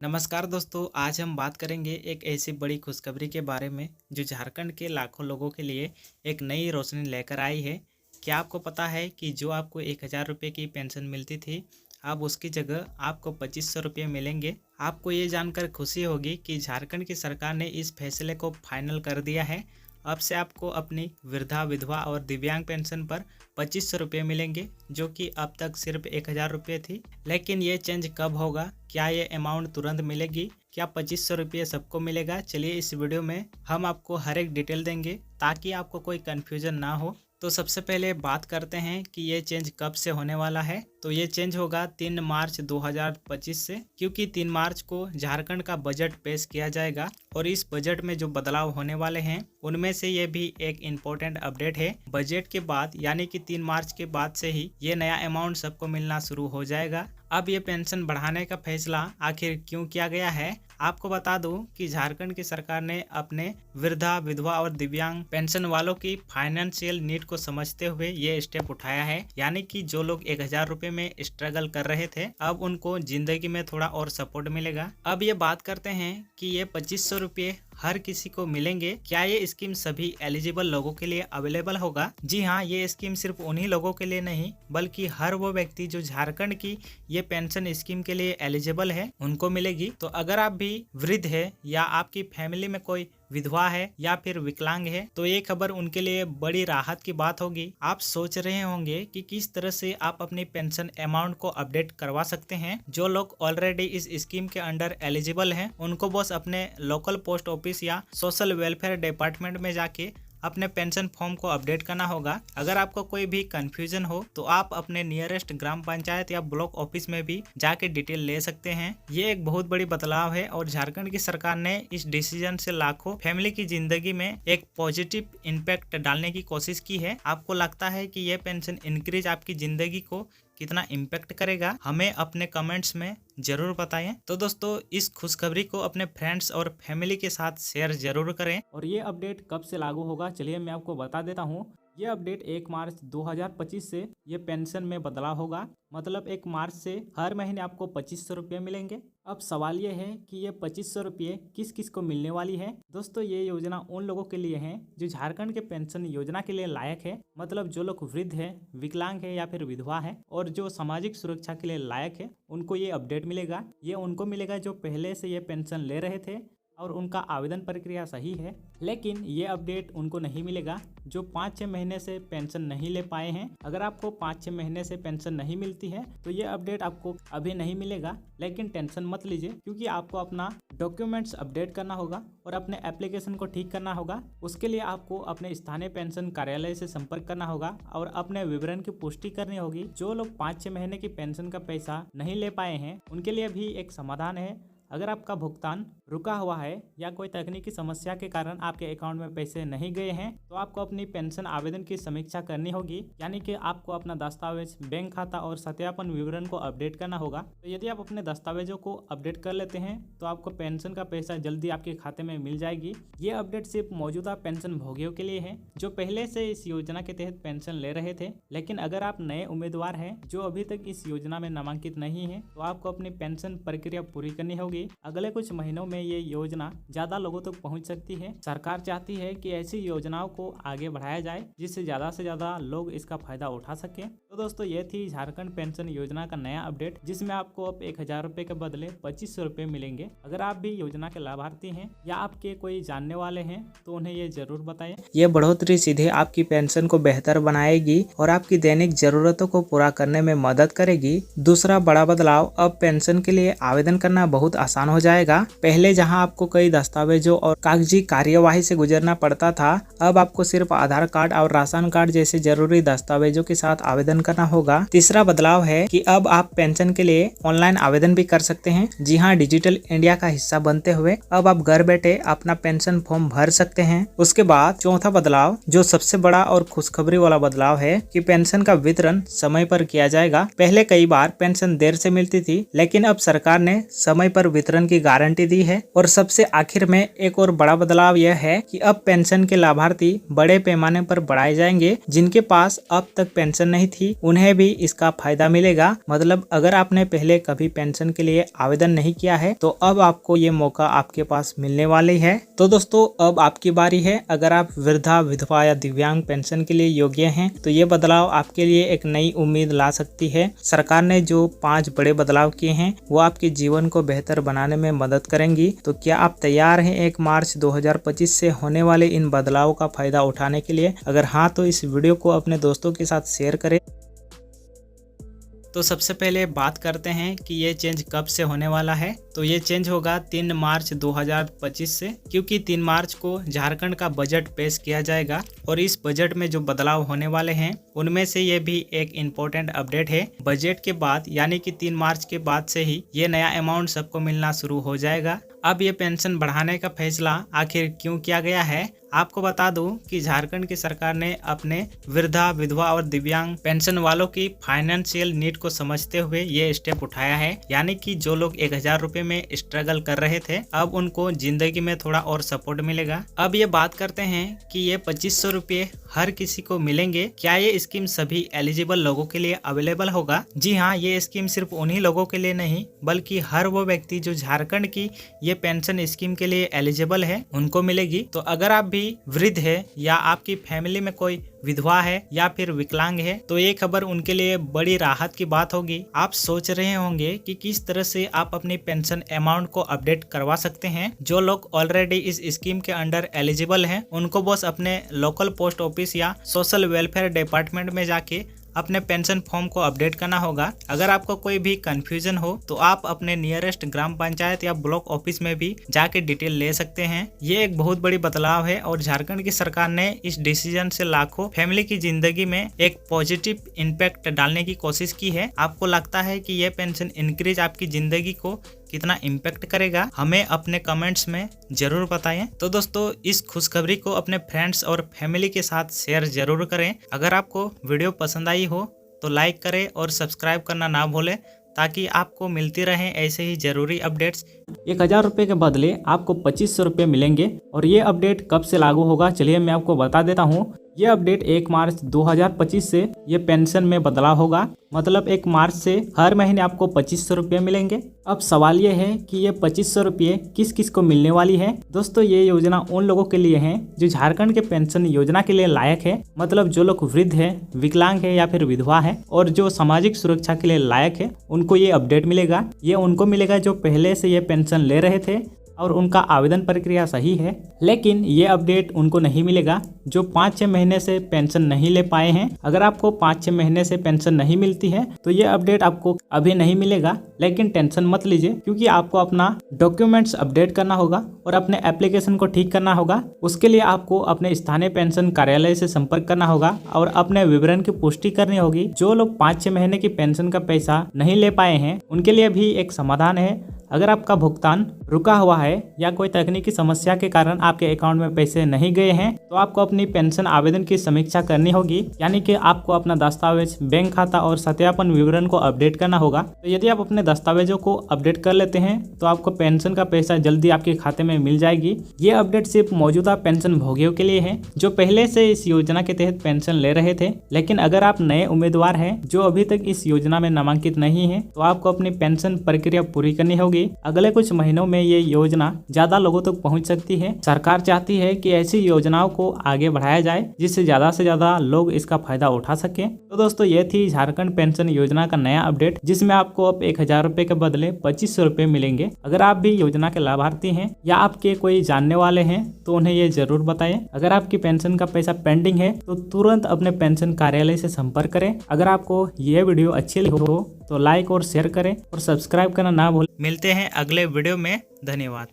नमस्कार दोस्तों, आज हम बात करेंगे एक ऐसी बड़ी खुशखबरी के बारे में जो झारखंड के लाखों लोगों के लिए एक नई रोशनी लेकर आई है। क्या आपको पता है कि जो आपको 1000 रुपये की पेंशन मिलती थी, अब उसकी जगह आपको 2500 रुपये मिलेंगे। आपको ये जानकर खुशी होगी कि झारखंड की सरकार ने इस फैसले को फाइनल कर दिया है। अब से आपको अपनी वृद्धा, विधवा और दिव्यांग पेंशन पर 2500 रुपये मिलेंगे, जो कि अब तक सिर्फ 1000 रुपये थी। लेकिन ये चेंज कब होगा? क्या ये अमाउंट तुरंत मिलेगी? क्या 2500 रुपये सबको मिलेगा? चलिए इस वीडियो में हम आपको हर एक डिटेल देंगे ताकि आपको कोई कन्फ्यूजन ना हो। तो सबसे पहले बात करते हैं कि ये चेंज कब से होने वाला है। तो ये चेंज होगा 3 मार्च 2025 से, क्योंकि 3 मार्च को झारखंड का बजट पेश किया जाएगा और इस बजट में जो बदलाव होने वाले हैं उनमें से ये भी एक इम्पोर्टेंट अपडेट है। बजट के बाद यानी कि 3 मार्च के बाद से ही ये नया अमाउंट सबको मिलना शुरू हो जाएगा। अब ये पेंशन बढ़ाने का फैसला आखिर क्यों किया गया है, आपको बता दूं कि झारखंड की सरकार ने अपने वृद्धा, विधवा और दिव्यांग पेंशन वालों की फाइनेंशियल नीड को समझते हुए ये स्टेप उठाया है। यानी कि जो लोग 1000 रुपये में स्ट्रगल कर रहे थे, अब उनको जिंदगी में थोड़ा और सपोर्ट मिलेगा। अब ये बात करते हैं कि ये 2500 रुपये हर किसी को मिलेंगे। क्या ये स्कीम सभी एलिजिबल लोगों के लिए अवेलेबल होगा? जी हाँ, ये स्कीम सिर्फ उन्हीं लोगों के लिए नहीं बल्कि हर वो व्यक्ति जो झारखंड की ये पेंशन स्कीम के लिए एलिजिबल है उनको मिलेगी। तो अगर आप भी वृद्ध है या आपकी फैमिली में कोई विधवा है या फिर विकलांग है तो ये खबर उनके लिए बड़ी राहत की बात होगी। आप सोच रहे होंगे कि किस तरह से आप अपनी पेंशन अमाउंट को अपडेट करवा सकते हैं। जो लोग ऑलरेडी इस स्कीम के अंडर एलिजिबल हैं उनको बस अपने लोकल पोस्ट ऑफिस या सोशल वेलफेयर डिपार्टमेंट में जाके अपने पेंशन फॉर्म को अपडेट करना होगा। अगर आपको कोई भी कंफ्यूजन हो तो आप अपने नियरेस्ट ग्राम पंचायत या ब्लॉक ऑफिस में भी जाके डिटेल ले सकते हैं। ये एक बहुत बड़ी बदलाव है और झारखंड की सरकार ने इस डिसीजन से लाखों फैमिली की जिंदगी में एक पॉजिटिव इम्पैक्ट डालने की कोशिश की है। आपको लगता है कि यह पेंशन इंक्रीज आपकी जिंदगी को कितना इम्पैक्ट करेगा? हमें अपने कमेंट्स में जरूर बताएं। तो दोस्तों, इस खुशखबरी को अपने फ्रेंड्स और फैमिली के साथ शेयर जरूर करें। और ये अपडेट कब से लागू होगा, चलिए मैं आपको बता देता हूँ। ये अपडेट 1 मार्च 2025 से ये पेंशन में बदलाव होगा। मतलब 1 मार्च से हर महीने आपको 2500 रुपये मिलेंगे। अब सवाल ये है कि ये 2500 रुपये किस किस को मिलने वाली है। दोस्तों, ये योजना उन लोगों के लिए है जो झारखंड के पेंशन योजना के लिए लायक है। मतलब जो लोग वृद्ध है, विकलांग है या फिर विधवा है और जो सामाजिक सुरक्षा के लिए लायक है उनको ये अपडेट मिलेगा। ये उनको मिलेगा जो पहले से ये पेंशन ले रहे थे और उनका आवेदन प्रक्रिया सही है। लेकिन ये अपडेट उनको नहीं मिलेगा जो 5-6 महीने से पेंशन नहीं ले पाए हैं। अगर आपको 5-6 महीने से पेंशन नहीं मिलती है तो ये अपडेट आपको अभी नहीं मिलेगा। लेकिन टेंशन मत लीजिए, क्योंकि आपको अपना डॉक्यूमेंट्स अपडेट करना होगा और अपने एप्लीकेशन को ठीक करना होगा। उसके लिए आपको अपने स्थानीय पेंशन कार्यालय से संपर्क करना होगा और अपने विवरण की पुष्टि करनी होगी। जो लोग 5-6 महीने की पेंशन का पैसा नहीं ले पाए हैं उनके लिए भी एक समाधान है। अगर आपका भुगतान रुका हुआ है या कोई तकनीकी समस्या के कारण आपके अकाउंट में पैसे नहीं गए हैं तो आपको अपनी पेंशन आवेदन की समीक्षा करनी होगी। यानी कि आपको अपना दस्तावेज, बैंक खाता और सत्यापन विवरण को अपडेट करना होगा। तो यदि आप अपने दस्तावेजों को अपडेट कर लेते हैं तो आपको पेंशन का पैसा जल्दी आपके खाते में मिल जाएगी। ये अपडेट सिर्फ मौजूदा पेंशन भोगियों के लिए है जो पहले से इस योजना के तहत पेंशन ले रहे थे। लेकिन अगर आप नए उम्मीदवार हैं जो अभी तक इस योजना में नामांकित नहीं है तो आपको अपनी पेंशन प्रक्रिया पूरी करनी होगी। अगले कुछ महीनों में ये योजना ज्यादा लोगों तक पहुंच सकती है। सरकार चाहती है कि ऐसी योजनाओं को आगे बढ़ाया जाए जिससे ज्यादा से ज्यादा लोग इसका फायदा उठा सके। तो दोस्तों, ये थी झारखंड पेंशन योजना का नया अपडेट जिसमें आपको अब 1000 रुपये के बदले 2500 रुपये मिलेंगे। अगर आप भी योजना के लाभार्थी हैं या आपके कोई जानने वाले हैं तो उन्हें ये जरूर बताएं। ये बढ़ोतरी सीधे आपकी पेंशन को बेहतर बनाएगी और आपकी दैनिक जरूरतों को पूरा करने में मदद करेगी। दूसरा बड़ा बदलाव, अब पेंशन के लिए आवेदन करना बहुत आसान हो जाएगा। पहले जहां आपको कई दस्तावेजों और कागजी कार्यवाही से गुजरना पड़ता था, अब आपको सिर्फ आधार कार्ड और राशन कार्ड जैसे जरूरी दस्तावेजों के साथ आवेदन करना होगा। तीसरा बदलाव है कि अब आप पेंशन के लिए ऑनलाइन आवेदन भी कर सकते हैं। जी हाँ, डिजिटल इंडिया का हिस्सा बनते हुए अब आप घर बैठे अपना पेंशन फॉर्म भर सकते हैं। उसके बाद चौथा बदलाव, जो सबसे बड़ा और खुशखबरी वाला बदलाव है कि पेंशन का वितरण समय पर किया जाएगा। पहले कई बार पेंशन देर से मिलती थी, लेकिन अब सरकार ने समय पर वितरण की गारंटी दी है। और सबसे आखिर में एक और बड़ा बदलाव यह है कि अब पेंशन के लाभार्थी बड़े पैमाने पर बढ़ाए जाएंगे। जिनके पास अब तक पेंशन नहीं थी उन्हें भी इसका फायदा मिलेगा। मतलब अगर आपने पहले कभी पेंशन के लिए आवेदन नहीं किया है तो अब आपको ये मौका आपके पास मिलने वाली है। तो दोस्तों अब आपकी बारी है। अगर आप वृद्धा, विधवा या दिव्यांग पेंशन के लिए योग्य हैं तो ये बदलाव आपके लिए एक नई उम्मीद ला सकती है। सरकार ने जो 5 बड़े बदलाव किए हैं वो आपके जीवन को बेहतर बनाने में मदद करेंगी। तो क्या आप तैयार हैं 1 मार्च 2025 से होने वाले इन बदलावों का फायदा उठाने के लिए? अगर हाँ तो इस वीडियो को अपने दोस्तों के साथ शेयर करें। तो सबसे पहले बात करते हैं कि ये चेंज कब से होने वाला है। तो ये चेंज होगा 3 मार्च 2025 से, क्योंकि 3 मार्च को झारखंड का बजट पेश किया जाएगा और इस बजट में जो बदलाव होने वाले हैं उनमें से ये भी एक इम्पोर्टेंट अपडेट है। बजट के बाद यानी कि 3 मार्च के बाद से ही ये नया अमाउंट सबको मिलना शुरू हो जाएगा। अब ये पेंशन बढ़ाने का फैसला आखिर क्यों किया गया है, आपको बता दूं कि झारखंड की सरकार ने अपने वृद्धा, विधवा और दिव्यांग पेंशन वालों की फाइनेंशियल नीड को समझते हुए ये स्टेप उठाया है। यानी कि जो लोग 1000 रुपए में स्ट्रगल कर रहे थे अब उनको जिंदगी में थोड़ा और सपोर्ट मिलेगा। अब ये बात करते हैं कि ये 2500 रुपये हर किसी को मिलेंगे। क्या ये स्कीम सभी एलिजिबल लोगों के लिए अवेलेबल होगा? जी हाँ, ये स्कीम सिर्फ उन्हीं लोगों के लिए नहीं बल्कि हर वो व्यक्ति जो झारखंड की ये पेंशन स्कीम के लिए एलिजिबल है उनको मिलेगी। तो अगर आप भी वृद्ध है या आपकी फैमिली में कोई विधवा है या फिर विकलांग है तो ये खबर उनके लिए बड़ी राहत की बात होगी। आप सोच रहे होंगे कि किस तरह से आप अपनी पेंशन अमाउंट को अपडेट करवा सकते हैं। जो लोग ऑलरेडी इस स्कीम के अंडर एलिजिबल हैं उनको बस अपने लोकल पोस्ट ऑफिस या सोशल वेलफेयर डिपार्टमेंट में जाके अपने पेंशन फॉर्म को अपडेट करना होगा। अगर आपको कोई भी कंफ्यूजन हो तो आप अपने नियरेस्ट ग्राम पंचायत या ब्लॉक ऑफिस में भी जाके डिटेल ले सकते हैं। ये एक बहुत बड़ी बदलाव है और झारखंड की सरकार ने इस डिसीजन से लाखों फैमिली की जिंदगी में एक पॉजिटिव इम्पैक्ट डालने की कोशिश की है। आपको लगता है कि ये पेंशन इंक्रीज आपकी जिंदगी को कितना इम्पैक्ट करेगा? हमें अपने कमेंट्स में जरूर बताएं। तो दोस्तों इस खुशखबरी को अपने फ्रेंड्स और फैमिली के साथ शेयर जरूर करें। अगर आपको वीडियो पसंद आई हो तो लाइक करें और सब्सक्राइब करना ना भूलें ताकि आपको मिलती रहे ऐसे ही जरूरी अपडेट्स। 1000 रुपये के बदले आपको 2500 रुपये मिलेंगे। और ये अपडेट कब से लागू होगा चलिए मैं आपको बता देता हूँ। ये अपडेट 1 मार्च 2025 से ये पेंशन में बदलाव होगा। मतलब 1 मार्च से हर महीने आपको 2500 रुपये मिलेंगे। अब सवाल ये है कि ये 2500 रुपये किस किस को मिलने वाली है? दोस्तों ये योजना उन लोगों के लिए है जो झारखंड के पेंशन योजना के लिए लायक है। मतलब जो लोग वृद्ध है, विकलांग है या फिर विधवा है और जो सामाजिक सुरक्षा के लिए लायक है उनको ये अपडेट मिलेगा। ये उनको मिलेगा जो पहले से ये पेंशन ले रहे थे और उनका आवेदन प्रक्रिया सही है। लेकिन ये अपडेट उनको नहीं मिलेगा जो 5-6 महीने से पेंशन नहीं ले पाए हैं। अगर आपको 5-6 महीने से पेंशन नहीं मिलती है तो ये अपडेट आपको अभी नहीं मिलेगा। लेकिन टेंशन मत लीजिए क्योंकि आपको अपना डॉक्यूमेंट्स अपडेट करना होगा और अपने एप्लीकेशन को ठीक करना होगा। उसके लिए आपको अपने स्थानीय पेंशन कार्यालय से संपर्क करना होगा और अपने विवरण की पुष्टि करनी होगी। जो लोग 5-6 महीने की पेंशन का पैसा नहीं ले पाए हैं उनके लिए भी एक समाधान है। अगर आपका भुगतान रुका हुआ है या कोई तकनीकी समस्या के कारण आपके अकाउंट में पैसे नहीं गए हैं तो आपको अपनी पेंशन आवेदन की समीक्षा करनी होगी। यानी कि आपको अपना दस्तावेज, बैंक खाता और सत्यापन विवरण को अपडेट करना होगा। तो यदि आप अपने दस्तावेजों को अपडेट कर लेते हैं तो आपको पेंशन का पैसा जल्दी आपके खाते में मिल जाएगी। ये अपडेट सिर्फ मौजूदा पेंशन भोगियों के लिए है जो पहले से इस योजना के तहत पेंशन ले रहे थे। लेकिन अगर आप नए उम्मीदवार हैं जो अभी तक इस योजना में नामांकित नहीं है तो आपको अपनी पेंशन प्रक्रिया पूरी करनी होगी। अगले कुछ महीनों में ये योजना ज्यादा लोगों तक पहुंच सकती है। सरकार चाहती है कि ऐसी योजनाओं को आगे बढ़ाया जाए जिससे ज्यादा से ज्यादा लोग इसका फायदा उठा सके। तो दोस्तों ये थी झारखंड पेंशन योजना का नया अपडेट जिसमें आपको अब 1000 रुपये के बदले 2500 रुपये मिलेंगे। अगर आप भी योजना के लाभार्थी हैं या आपके कोई जानने वाले हैं तो उन्हें ये जरूर बताएं। अगर आपकी पेंशन का पैसा पेंडिंग है तो तुरंत अपने पेंशन कार्यालय से संपर्क करें। अगर आपको ये वीडियो अच्छी लगी हो तो लाइक और शेयर करें और सब्सक्राइब करना ना भूलें। मिलते हैं अगले वीडियो में। धन्यवाद।